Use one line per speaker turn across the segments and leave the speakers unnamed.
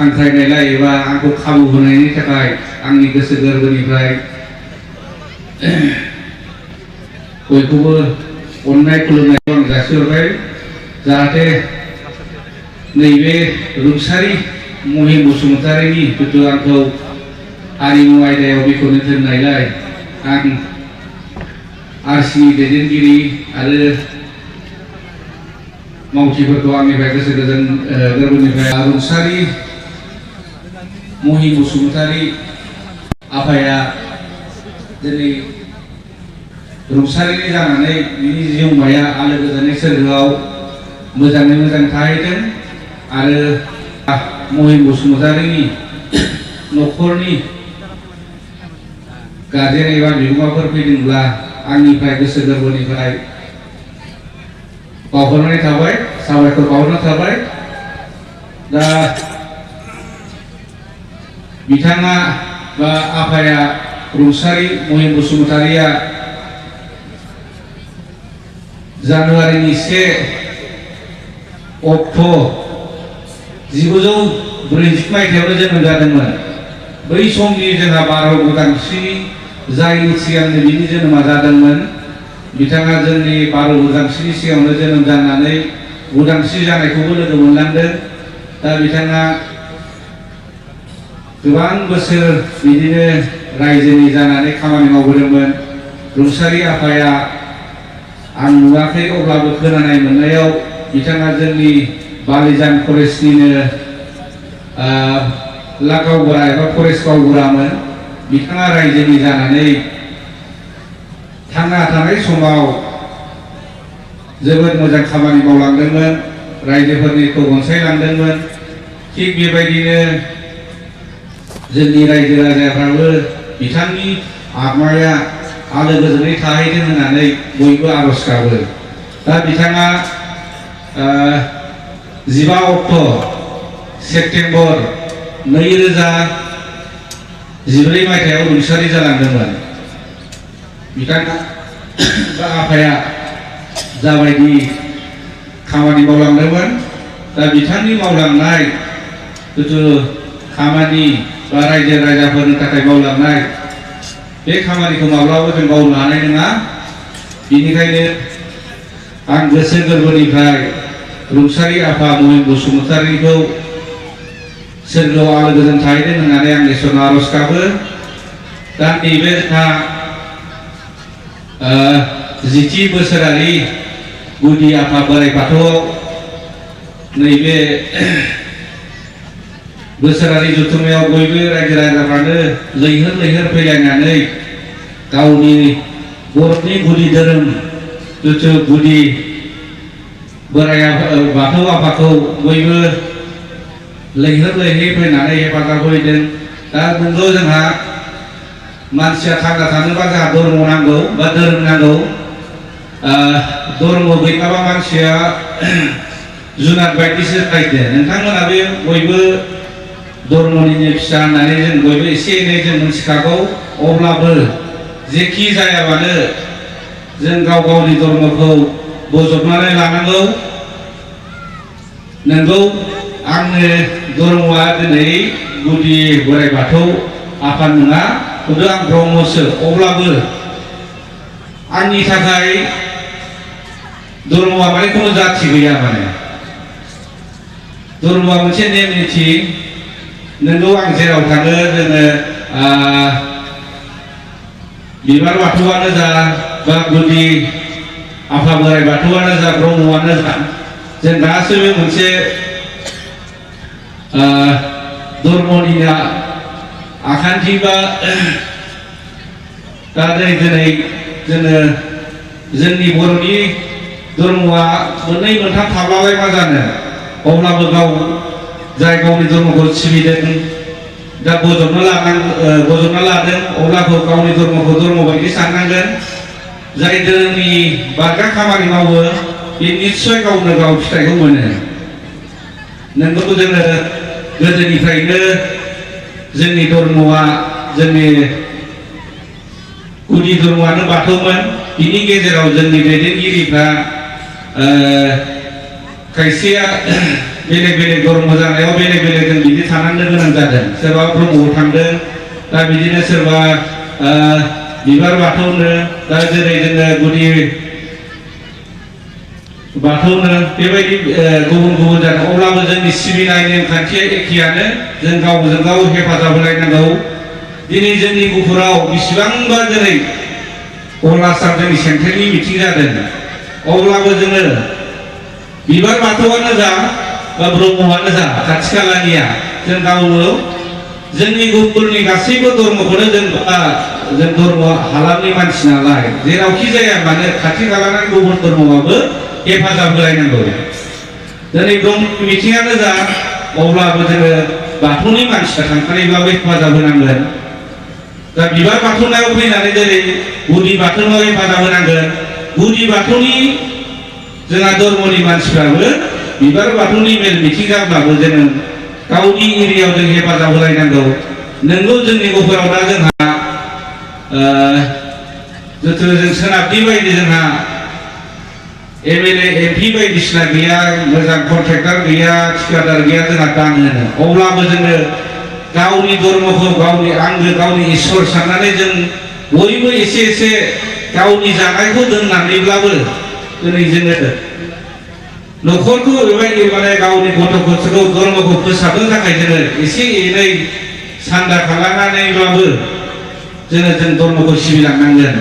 हांख्रायनायलाय एबा आंखौ खाबु होनायनि थाखाय आंनि गोसो गोरबोनिफ्राय बयखौबो अननाय खुलुमनायखौ आं जासिहरबाय जाहाथे नैबे रुंसारि महिम बसुमतारीनि जिथु आंखौ हारिमु आयदायाव बेखेवनो थिननायलाय आं आरसिनि दैदेनगिरि आरो मावथिफोरखौ आंनिफ्राय गोसो गोरबोनिफ्राय रुंसारि महिम बसुमतारी आफाया दिनै रुंसारि जानानै बिनि जिउमाया आलो गोजोनै सोरगोआव मोजाङै मोजां थाहैथों आरो महिम बसुमतारीनि न'खरनि गार्जेन एबा बिगोमाफोर फैदोंब्ला आंनिफ्राय गोसो गोरबोनिफ्राय बावहरनाय थाबाय साबायखर बावहरनाय थाबाय दा बिथाङा बा आफाया रुंसारि महिम बसुमतारीया जानुवारिनि 1 अक्ट' 1940 मायथाइयावनो जोनोम जादोंमोन बै समनि जोंहा भारत उदांस्रि जायनि सिगांनो बिनि जोनोमा जादोंमोन बिथाङा जोंनि भारत उदांस्रिनि सिगाङावनो जोनोम जानानै उदांस्रि जानायखौबो लोगो मोनलांदों दा बिथाङा गोबां बोसोर बिदिनो रायजोनि जानानै खामानि मावबोदोंमोन रुंसारि आफाया आं नुवाखै अब्लाबो खोनानाय मोननायाव बिथाङा जोंनि बालिजान फरेस्टनिनो गावबुरा एबा फरेस्ट गावबुरामोन बिथाङा रायजोनि जानानै थांना थानाय समाव जोबोद मोजां खामानि मावलांदोंमोन रायजोफोरनिखौ अनसायलांदोंमोन थिग बेबायदिनो जोंनि रायजो राजाफ्राबो बिथांनि आत्माया आलो गोजोनै थाहैथों होननानै बयबो आरज गाबो दा बिथाङा 15 अक्ट' सेप्तेम्बर 2014 मायथाइयाव रुंसारि जालांदोंमोन बिथाङा बा आफाया जाबायदि खामानि मावलांदोंमोन दा बिथांनि मावलांनाय जिथु खामानि बा रायजो राजाफोरनि थाखाय मावलांनाय बे खामानिखौ माब्लाबा जों मावनो हानाय नङा बेनिखायनो आं गोसो गोरबोनिफ्राय रुंसारि आफा महिम बसुमतारीखौ सोरगोआव आलो गोजोन थाहैथों होननानै आं इसोरनाव आरज गाबो दा नैबे जोंहा 10थि बोसोरारि गुदि आफा बोराइ बाथौआव नैबे बोसोरारि जथुम्मायाव बयबो रायजो राजाफ्रानो लैहोर लैहोर फैलायनानै गावनि बर'नि गुदि धोरोम जिथु गुदि बोराइ बाथौ आफाखौ बयबो लैहोर लैहोर फैनानै हेफाजाब होदों दा नंगौ जोंहा मानसिया थांना थानोबा जोंहा धर्म नांगौ बा धोरोम नांगौ धर्म गैयाबा मानसिया जुनार बायदिसो जायो नोंथांमोना बे बयबो धर्मनिनो फिसा होननानै जों बयबो एसे एनै जों मिथिखागौ अब्लाबो जेखि जायाबानो जों गाव गावनि धर्मखौ बोजबनानै लानांगौ नंगौ आंनो धर्मआ दिनै गुदि बोराइ बाथौ आफाद नङा खिन्थु आं ब्रह्मसो अब्लाबो आंनि थाखाय धर्मआ माने खुनु जाथि गैया माने धर्मआ मोनसे नेम निथि नंगौ आं जेराव थाङो जोङो बिबार बाथौआनो जा बा गुदि आफा बोराइ बाथौआनो जा ब्रह्मआनो जा जों गासैबो मोनसे धर्मनिनो आखान्थि बा दा दिनै जोङो जोंनि बर'नि धर्मआ मोननै मोनथाम थाब्लालाय मा जानो अब्लाबो गाव जाय गावनि धर्मखौ सिबिदों दा बजबना लादों अब्लाबो गावनि धर्मखौ धर्म बायदि साननांगोन जाय धोरोमनि बारगा खामानि मावो बे निस्सय गावनो गाव फिथाइखौ मोनो नोंगौ जोङो गोदोनिफ्रायनो जोंनि धर्मआ जोंनि गुदि धर्मआनो बाथौमोन बिनि गेजेराव जोंनि दैदेनगिरिफ्रा खायसेया बेलेग धर्म जानायाव बेलेग जों बिदि थानांनो गोनां जादों। सोरबा ब्रह्मआव थांदों, दा बिदिनो सोरबा बिबार बाथौनो, दा जेरै जोङो गुदि बाथौनो बेबायदि गुबुन जादों। अब्लाबो जोंनि सिबिनाय नेमखान्थिया एखेयानो। जों गावजों गाव हेफाजाब होलायनांगौ। दिनै जोंनि गुफुराव बेसेबांबा जेरै अरुणाचल जोंनि सेन्ट्रेलनि मिटिं जादों, अब्लाबो जोङो बिबार बाथौआनो जा बा ब्रह्मआनो जा खाथि खालानिया जों गावनो जोंनि गुफुरनि गासैबो धर्मखौनो जों धर्म हालामनि मानसि नालाय जेरावखि जाया मानो खाथि खालानि गुबुन धर्मआबो हेफाजाब होलायनांगौ। दिनै ब्रह्म मिटिङानो जा अब्लाबो जोङो बाथौनि मानसिया थांखानायब्लाबो हेफाजाब होनांगोन। दा बिबार बाथौनायाव फैनानै जेरै गुदि बाथौनाव हेफाजाब होनांगोन। गुदि बाथौनि जोंहा धर्मनि मानसिफ्राबो बिबार बाथौनि मेल मिथिं जाब्लाबो जोङो गावनि एरियायाव जों हेफाजाब होलायनांगौ। नोंगौ जोंनि गुफुराव दा जोंहा जिथु जों सोनाबनि बायदि जोंहा MLA MP बायदिसिना गैया, मोजां कन्ट्रेक्टर गैया, ठिकादार गैया, जोंहा दान होनो। अब्लाबो जोङो गावनि धर्मखौ गावनि आंगो गावनि इसोर साननानै जों बयबो एसे गावनि जानायखौ दोननानैब्लाबो दिनै जोङो न'खरखौ बेबायदि माने गावनि गथ'फोरखौ धर्मखौ फोसाबनो थाखाय जोङो एसे एनै सान्दा खालामनानैब्लाबो जों धर्मखौ सिबिलांनांगोन।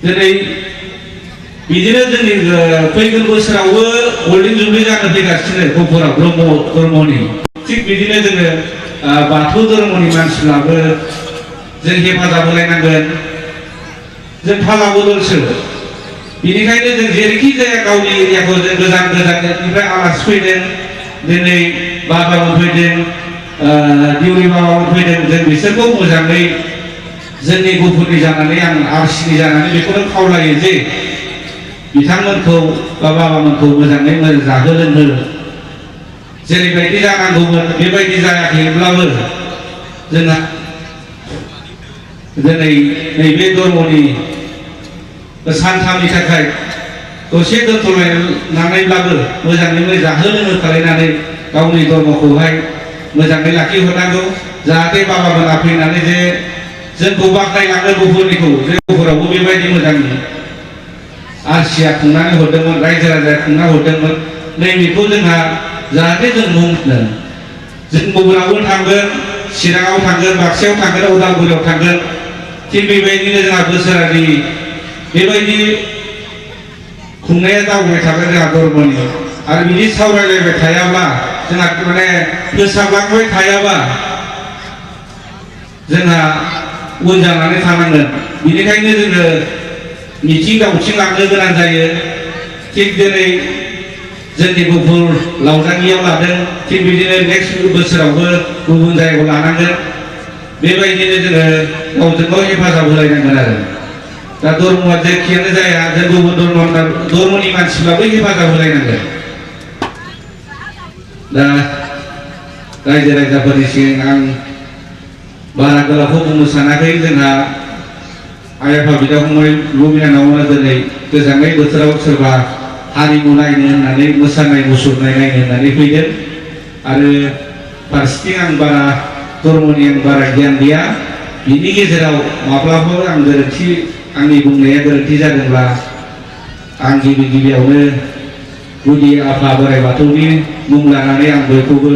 दिनै बिदिनो जोंनि फैगोन बोसोरावबो गल्डेन जुबलि जानो फैगासिनो गुफुराव ब्रह्म धर्मनि। थिग बिदिनो जोङो बाथौ धर्मनि मानसिफ्राबो जों हेफाजाब होलायनांगोन। जों फाला बदलसो, बेनिखायनो जों जेरैखि जाया गावनि एरियाखौ जों गोजाननिफ्राय आलासि फैदों, दिनै बाबामोन फैदों, दिउरि बाबामोन फैदों, जों बिसोरखौ मोजाङै जोंनि गुफुरनि जानानै आं आरसिनि जानानै बेखौनो खावलायो जे बिथांमोनखौ बा बाबामोनखौ मोजाङै जाहो लोंहो। जेरैबायदि जानांगौमोन बेबायदि जायाखैब्लाबो जोंहा दिनै नैबे धर्मनि सानथामनि थाखाय दसे दोनथ'लायनानैब्लाबो मोजाङै जाहो लोंहो खालायनानै गावनि धर्मखौहाय मोजाङै लाखिहरनांगौ। जाहाथे बाबामोना फैनानै जे जोंखौ बाख्नायलाङो गुफुरनिखौ, जे गुफुरावबो बेबायदि मोजां आरसिया खुंनानै हरदोंमोन, रायजो राजाया खुंना हरदोंमोन। नैबेखौ जोंहा जाहाथे जों बुंनो जों गुबुनावबो थांगोन, चिराङाव थांगोन, बाक्सायाव थांगोन, उदालगुरियाव थांगोन। थिग बेबायदिनो जोंहा बोसोरारि बेबायदि खुंनाया जाबोबाय थागोन जोंहा धर्मनि। आरो बिदि सावरायलायबाय थायाब्ला जोंहा माने फोसाबलांबाय थायाबा जोंहा उन जानानै थानांगोन। बेनिखायनो जोङो मिथिं दावथिं लांनो गोनां जायो। थिग दिनै जोंनि गुफुर लावजानियाव लादों, थिग बिदिनो नेक्स्ट बोसोरावबो गुबुन जायगायाव लानांगोन। बेबायदिनो जोङो गावजों गाव हेफाजाब होलायनांगोन आरो। दा धर्मआ जेखियानो जाया जों गुबुन धर्मनि मानसिफ्राबो हेफाजाब होलायनांगोन। दा रायजो राजाफोरनि सिगां आं बारा गोलावखौ बुंनो सानाखै। जोंहा आइ आफा बिदा फंबाय बिनानावमोना दिनै गोजांनाय बोथोराव सोरबा हारिमु नायनो होननानै, मोसानाय मुसुरनाय नायनो होननानै फैदों। आरो फारसेथिं आं बारा धर्मनि बारा गियान गैया। बिनि गेजेराव माब्लाबाबो आं आंनि बुंनाया गोरोन्थि जादोंब्ला आं गिबियावनो गुदि आफा बोराइ बाथौनि मुं लानानै आं बयखौबो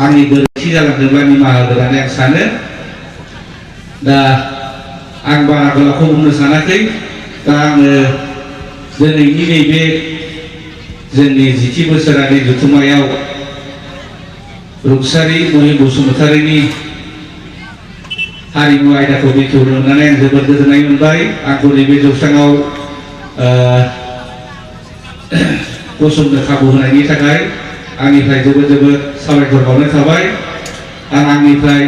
आंनि गोरोन्थि जालांदोंब्ला निमाहा होनानै आं सानो। दा आं बारा गोलावखौ बुंनो सानाखै। दा आङो दिनैनि नैबे जोंनि 10थि बोसोरारि जथुम्मायाव रुपसारि महिम बसुमतारिनि हारिमु आयदाखौ बेखेवनो मोननानै आं जोबोद गोजोननाय मोनबाय। आंखौ नैबे जौस्राङाव गसंनो खाबु होनायनि थाखाय आंनिफ्राय जोबोद साबायखर बावनाय थाबाय। आंनिफ्राय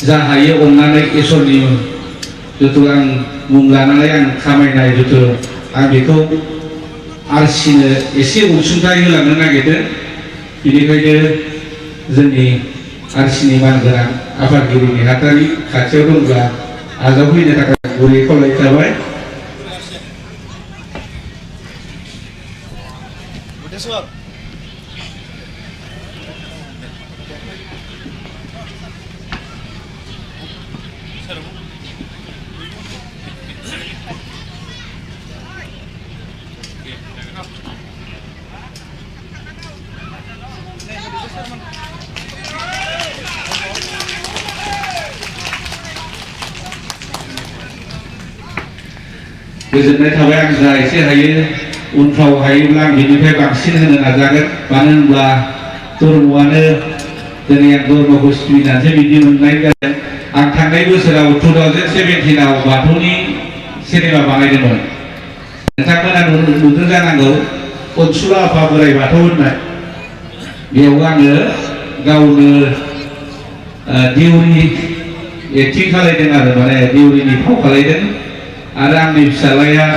जा हायो अननानै इसोरनि जिथु आं मुं लानानै आं खामायनाय जिथु आं बेखौ आरसिनो एसे अनसुंथाइ होलांनो नागिरदों। बेनिखायनो जोंनि आरसिनि मानगोनां आफादगिरि नेहाथारि खाथियाव दंब्ला आजावफैनो थाखाय गुरै खावलायनाय थाबाय। गोजोननाय थाबाय आं जा एसे हायो उनफ्राव हायोब्ला आं बिनिफ्राय बांसिन होनो नाजागोन मानो होनब्ला धर्मआनो दिनै आं धर्मखौ सिबिनानैसो बिदि मोननाय जादों आं थांनाय बोसोराव 2017 आव बाथौनि सिनेमा बानायदोंमोन नोंथांमोना नुदों जानांगौ अनसुला आफा बोराइ बाथौ होननाय बेयाव आङो गावनो देउरि एक्टिं खालायदों आरो माने देउरिनि फाव खालायदों आरो आंनि फिसालाया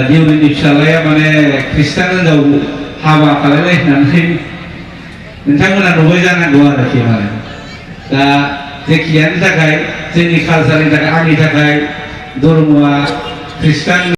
देउरिनि फिसालाया माने ख्रिस्टान हिनजाव हाबा खालायलायनानै नोंथांमोना नुबाय जानांगौ आरोखि माने दा जेखियानो थाखाय जोंनि कालचारनि थाखाय आंनि थाखाय धर्मआ ख्रिस्टान